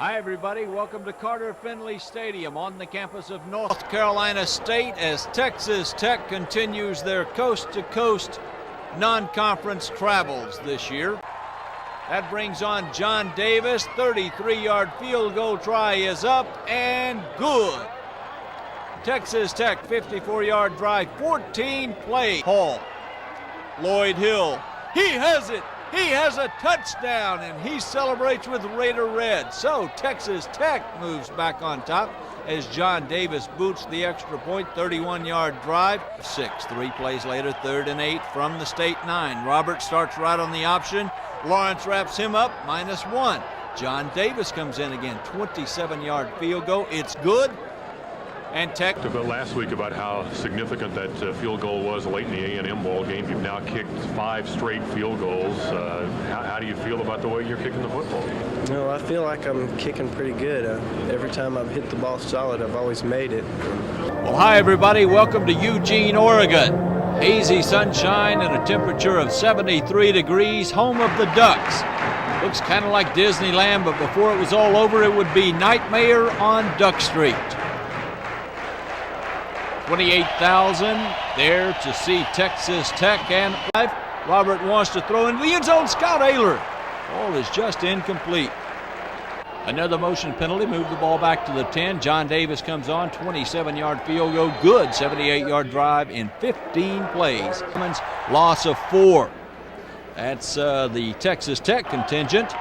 Hi everybody, welcome to Carter Finley Stadium on the campus of North Carolina State as Texas Tech continues their coast-to-coast non-conference travels this year. That brings on John Davis, 33-yard field goal try is up and good. Texas Tech 54-yard drive, 14 play. Hall, Lloyd Hill, he has it. He has a touchdown, and he celebrates with Raider red. So Texas Tech moves back on top as John Davis boots the extra point, 31-yard drive. 3 plays later, 3rd and 8 from the state 9. Robert starts right on the option. Lawrence wraps him up, -1. John Davis comes in again, 27-yard field goal. It's good. And Tech talked about last week about how significant that field goal was late in the A&M ball game. You've now kicked 5 straight field goals. How do you feel about the way you're kicking the football? No, I feel like I'm kicking pretty good. Every time I've hit the ball solid, I've always made it. Well, hi everybody. Welcome to Eugene, Oregon. Hazy sunshine and a temperature of 73 degrees, home of the Ducks. Looks kind of like Disneyland, but before it was all over, it would be Nightmare on Duck Street. 28,000 there to see Texas Tech, and Robert wants to throw into the end zone. Scott Ayler. Ball is just incomplete. Another motion penalty, move the ball back to the 10. John Davis comes on, 27-yard field goal, good 78-yard drive in 15 plays. Loss of 4. That's the Texas Tech contingent.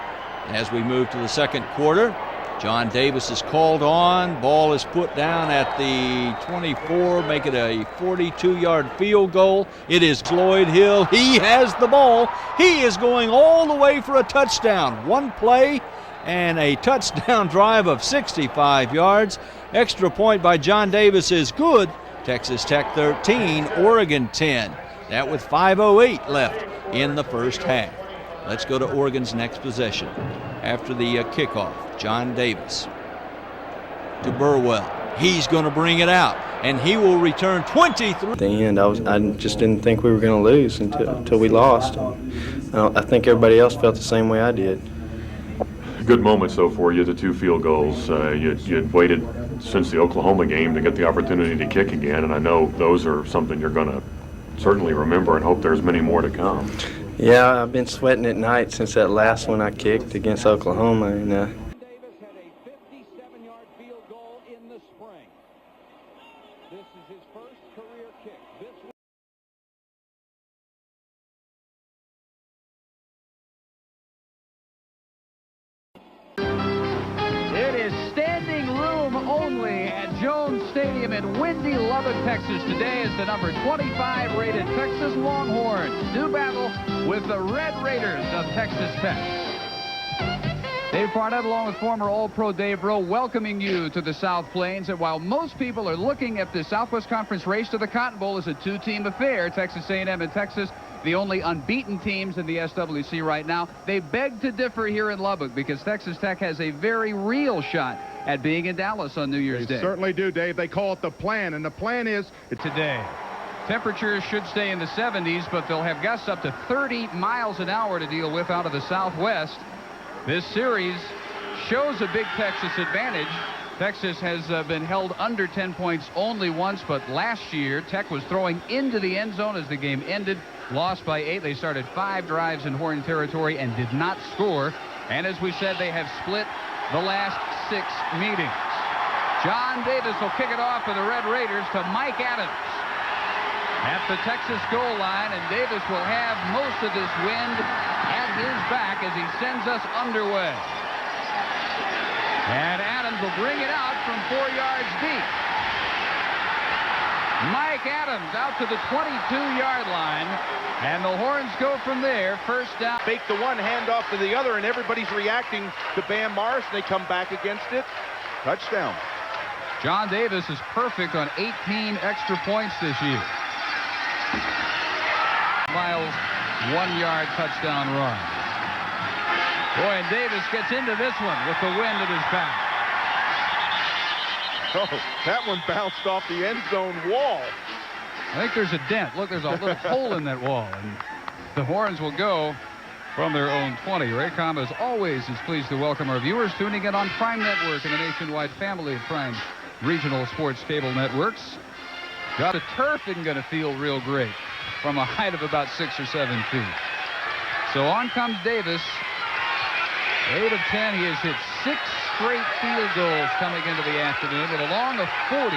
As we move to the second quarter, John Davis is called on. Ball is put down at the 24, make it a 42-yard field goal. It is Lloyd Hill. He has the ball. He is going all the way for a touchdown. 1 play and a touchdown drive of 65 yards. Extra point by John Davis is good. Texas Tech 13, Oregon 10. That with 5:08 left in the first half. Let's go to Oregon's next possession. After the kickoff, John Davis to Burwell. He's going to bring it out, and he will return 23. At the end, I just didn't think we were going to lose until we lost. I think everybody else felt the same way I did. Good moments, though, for you, the 2 field goals. You'd waited since the Oklahoma game to get the opportunity to kick again, and I know those are something you're going to certainly remember and hope there's many more to come. Yeah, I've been sweating at night since that last one I kicked against Oklahoma. And Davis had a 57-yard field goal in the spring. This is his first career kick. It is standing room only at Jones Stadium in windy Lubbock, Texas. Today is the number 25 rated Texas Longhorns. New battle with the Red Raiders of Texas Tech. Dave Barnett along with former All-Pro Dave Rowe welcoming you to the South Plains. And while most people are looking at the Southwest Conference race to the Cotton Bowl as a 2-team affair, Texas A&M and Texas, the only unbeaten teams in the SWC right now, they beg to differ here in Lubbock because Texas Tech has a very real shot at being in Dallas on New Year's Day. They certainly do, Dave. They call it the plan, and the plan is today. Temperatures should stay in the 70s, but they'll have gusts up to 30 miles an hour to deal with out of the southwest. This series shows a big Texas advantage. Texas has been held under 10 points only once, but last year Tech was throwing into the end zone as the game ended. Lost by 8. They started 5 drives in Horn territory and did not score. And as we said, they have split the last 6 meetings. John Davis will kick it off for the Red Raiders to Mike Adams at the Texas goal line, and Davis will have most of this wind at his back as he sends us underway. And Adams will bring it out from 4 yards deep. Mike Adams out to the 22-yard line, and the Horns go from there. First down. fake the one, hand off to the other, and everybody's reacting to Bam Morris. They come back against it. Touchdown. John Davis is perfect on 18 extra points this year. Miles, 1-yard touchdown run. Boy, and Davis gets into this one with the wind at his back. Oh, that one bounced off the end zone wall. I think there's a dent. Look, there's a little hole in that wall. And the Horns will go from their own 20. Raycom, as always, is pleased to welcome our viewers tuning in on Prime Network and the nationwide family of Prime regional sports cable networks. Got the turf isn't going to feel real great from a height of about 6 or 7 feet. So on comes Davis. 8 of 10. He has hit 6 straight field goals coming into the afternoon with a long of 40.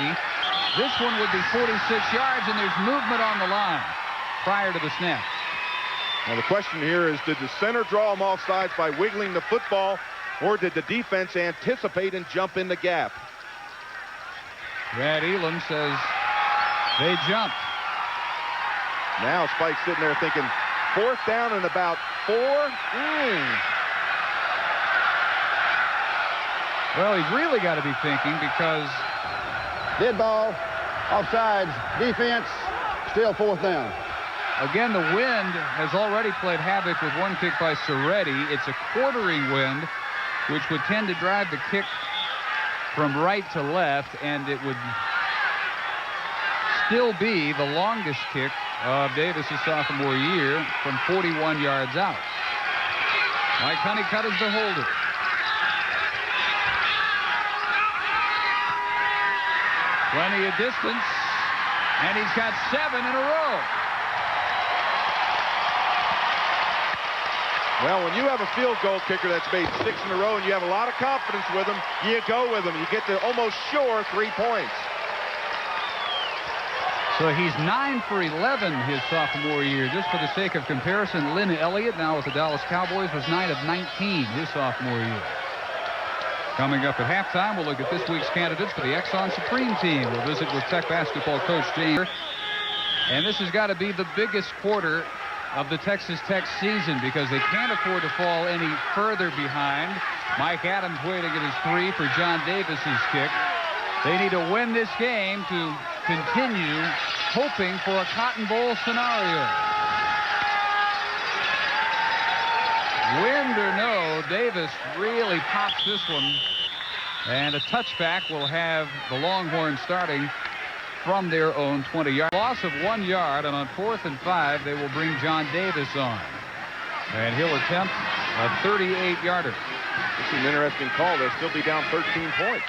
This one would be 46 yards, and there's movement on the line prior to the snap. Now the question here is, did the center draw him off sides by wiggling the football, or did the defense anticipate and jump in the gap? Brad Elam says they jumped. Now Spike's sitting there thinking, 4th down and about 4. Well, he's really got to be thinking, because Dead ball, offsides, defense, still 4th down. again, the wind has already played havoc with one kick by Soretti. It's a quartering wind, which would tend to drive the kick from right to left, and it would still be the longest kick of Davis's sophomore year from 41 yards out. Mike Honeycutt is the holder. Plenty of distance, and he's got 7 in a row. Well, when you have a field goal kicker that's made 6 in a row and you have a lot of confidence with him, you go with him. You get to almost sure 3 points. So he's 9 for 11 his sophomore year. Just for the sake of comparison, Lynn Elliott, now with the Dallas Cowboys, was 9 of 19 his sophomore year. Coming up at halftime, we'll look at this week's candidates for the Exxon Supreme team. We'll visit with Tech basketball coach James. And this has got to be the biggest quarter of the Texas Tech season, because they can't afford to fall any further behind. Mike Adams waiting at his 3 for John Davis's kick. They need to win this game to continue hoping for a Cotton Bowl scenario. Wind or no, Davis really pops this one. And a touchback will have the Longhorns starting from their own 20-yard. Loss of 1 yard, and on 4th and 5, they will bring John Davis on. And he'll attempt a 38-yarder. This is an interesting call. They'll still be down 13 points.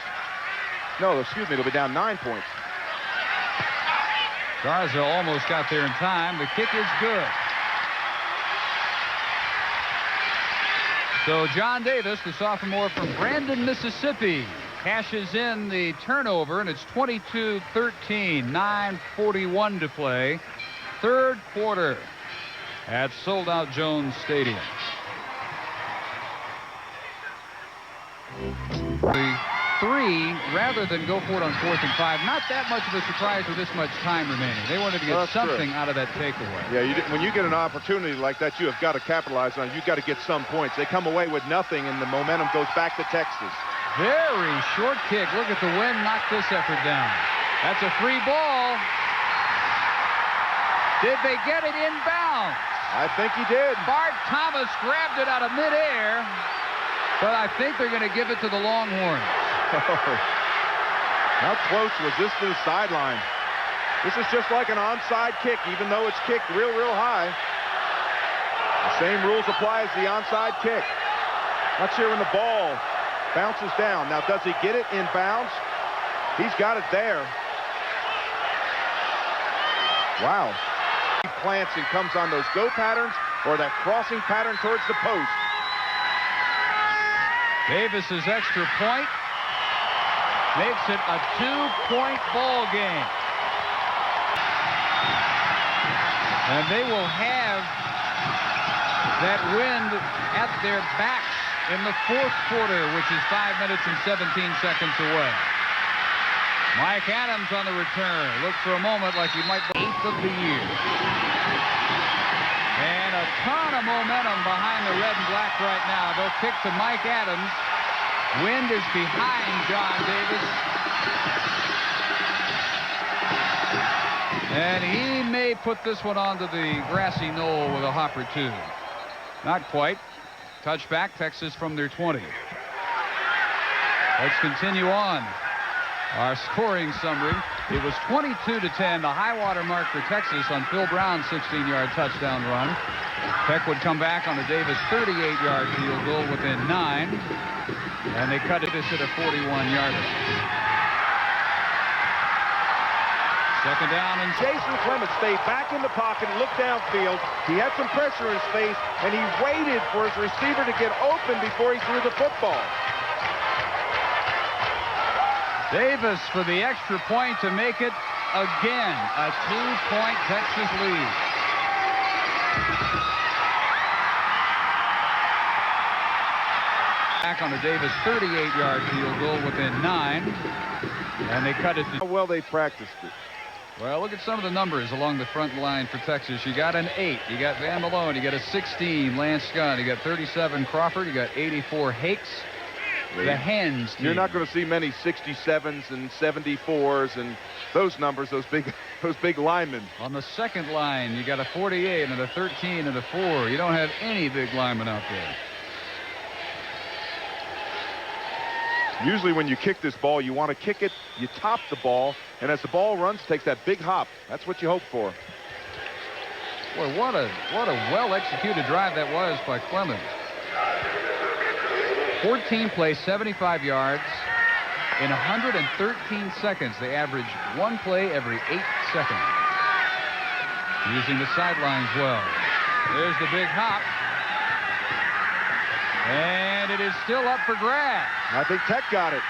No, excuse me, they'll be down 9 points. Garza almost got there in time. The kick is good. So John Davis, the sophomore from Brandon, Mississippi, cashes in the turnover, and it's 22-13, 9:41 to play. 3rd quarter at sold-out Jones Stadium. The 3, rather than go for it on 4th and 5, not that much of a surprise with this much time remaining. They wanted to get something out of that takeaway. Yeah, when you get an opportunity like that, you have got to capitalize on it. You've got to get some points. They come away with nothing, and the momentum goes back to Texas. Very short kick. Look at the wind knock this effort down. That's a free ball. Did they get it inbounds? I think he did. Bart Thomas grabbed it out of midair, but I think they're going to give it to the Longhorns. How close was this to the sideline? This is just like an onside kick, even though it's kicked real high. The same rules apply as the onside kick. Not sure when the ball bounces down. Now, does he get it in bounds? He's got it there. Wow. He plants and comes on those go patterns or that crossing pattern towards the post. Davis's extra point makes it a 2-point ball game. And they will have that wind at their backs in the 4th quarter, which is 5 minutes and 17 seconds away. Mike Adams on the return. Looked for a moment like he might be 8th of the year. And a ton of momentum behind the red and black right now. They'll kick to Mike Adams. Wind is behind John Davis. And he may put this one onto the grassy knoll with a hop or 2. Not quite. Touchback, Texas from their 20. Let's continue on. Our scoring summary, it was 22-10, the high water mark for Texas on Phil Brown's 16-yard touchdown run. Tech would come back on a Davis 38-yard field goal within 9, and they cut this at a 41-yarder. Second down, and Jason Clemens stayed back in the pocket, looked downfield. He had some pressure in his face, and he waited for his receiver to get open before he threw the football. Davis for the extra point to make it again a 2-point Texas lead. Back on the Davis 38-yard field goal within 9, and they cut it to... How well they practiced it. Well, look at some of the numbers along the front line for Texas. You got an 8. You got Van Malone. You got a 16, Lance Scott. You got 37, Crawford. You got 84, Hakes. The Hens team. You're not going to see many 67s and 74s and those numbers, those big linemen. On the second line, you got a 48 and a 13 and a 4. You don't have any big linemen out there. Usually when you kick this ball, you want to kick it, you top the ball, and as the ball runs, takes that big hop. That's what you hope for. Boy, what a well-executed drive that was by Clemens. 14 plays, 75 yards. In 113 seconds, they average one play every 8 seconds. Using the sidelines well. There's the big hop. And it is still up for grabs. I think Tech got it.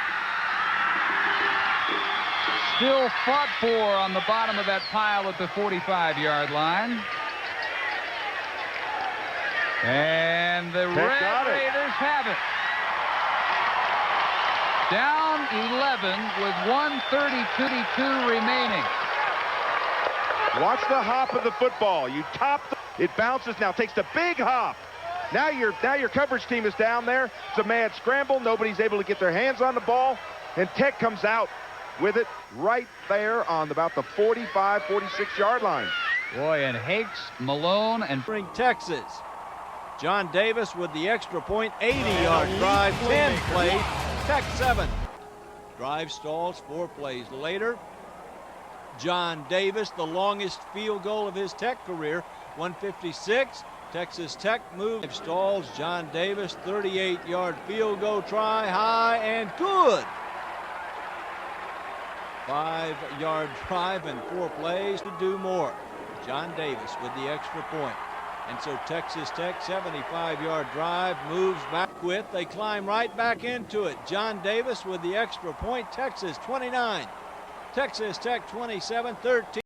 Still fought for on the bottom of that pile at the 45-yard line. And the Red Raiders have it. Down 11 with 1:32 remaining. Watch the hop of the football. You top it, bounces now, takes the big hop. Now your coverage team is down there. It's a mad scramble. Nobody's able to get their hands on the ball. And Tech comes out with it right there on about the 45, 46-yard line. Boy, and Hakes, Malone, and Bring Texas. John Davis with the extra point, 80-yard drive, 10 plays, Tech 7. Drive stalls 4 plays later. John Davis, the longest field goal of his Tech career, 156. Texas Tech move stalls. John Davis, 38-yard field goal try, high and good. 5-yard drive and 4 plays to do more. John Davis with the extra point. And so Texas Tech, 75-yard drive, moves back with. They climb right back into it. John Davis with the extra point. Texas 29. Texas Tech 27-13.